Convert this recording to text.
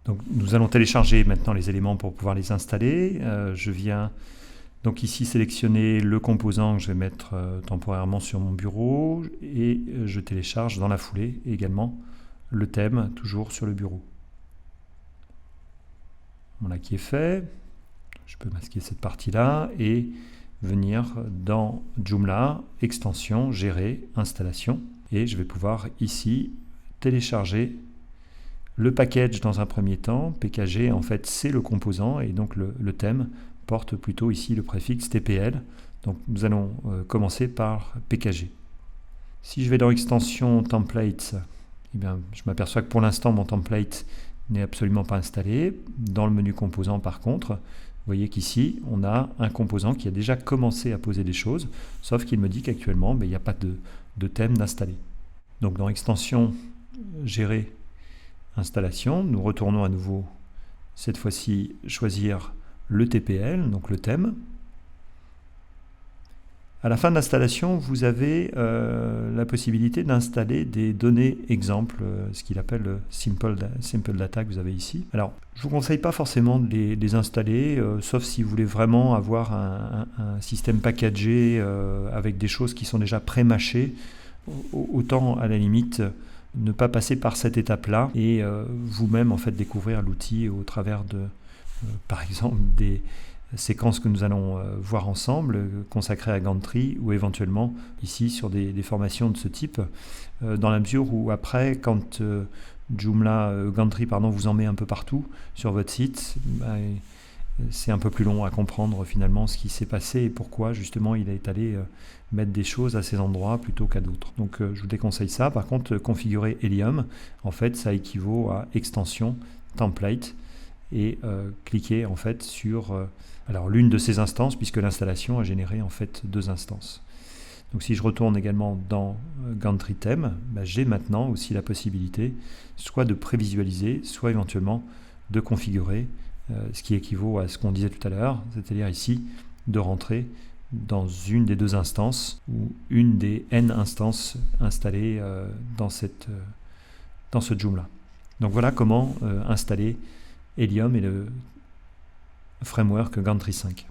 Donc nous allons télécharger maintenant les éléments pour pouvoir les installer. Je viens donc ici sélectionner le composant que je vais mettre temporairement sur mon bureau et je télécharge dans la foulée également le thème toujours sur le bureau. Voilà qui est fait. Je peux masquer cette partie-là et venir dans Joomla, extension, gérer, installation. Et je vais pouvoir ici télécharger le package dans un premier temps. PKG, en fait, c'est le composant et donc le thème porte plutôt ici le préfixe TPL. Donc nous allons commencer par PKG. Si je vais dans extension templates, eh bien, je m'aperçois que pour l'instant mon template n'est absolument pas installé. Dans le menu composant par contre, vous voyez qu'ici on a un composant qui a déjà commencé à poser des choses, sauf qu'il me dit qu'actuellement il n'y a pas de thème d'installer. Donc dans extension gérer installation, nous retournons à nouveau, cette fois-ci choisir le TPL, donc le thème. À la fin de l'installation, vous avez la possibilité d'installer des données exemples, ce qu'il appelle simple data que vous avez ici. Alors, je ne vous conseille pas forcément de les installer, sauf si vous voulez vraiment avoir un système packagé avec des choses qui sont déjà pré-mâchées. Autant, à la limite, ne pas passer par cette étape-là et vous-même en fait découvrir l'outil au travers de, par exemple, des séquences que nous allons voir ensemble, consacrées à Gantry ou éventuellement ici sur des formations de ce type, dans la mesure où après, quand Joomla, Gantry vous en met un peu partout sur votre site, c'est un peu plus long à comprendre finalement ce qui s'est passé et pourquoi justement il est allé mettre des choses à ces endroits plutôt qu'à d'autres. Donc je vous déconseille ça. Par contre, configurer Helium, en fait ça équivaut à extension, template et cliquer en fait sur alors l'une de ces instances puisque l'installation a généré en fait 2 instances. Donc si je retourne également dans Gantry Theme, j'ai maintenant aussi la possibilité soit de prévisualiser, soit éventuellement de configurer ce qui équivaut à ce qu'on disait tout à l'heure, c'est-à-dire ici de rentrer dans une des 2 instances ou une des N instances installées dans ce Joomla. Donc voilà comment installer Helium et le framework Gantry 5.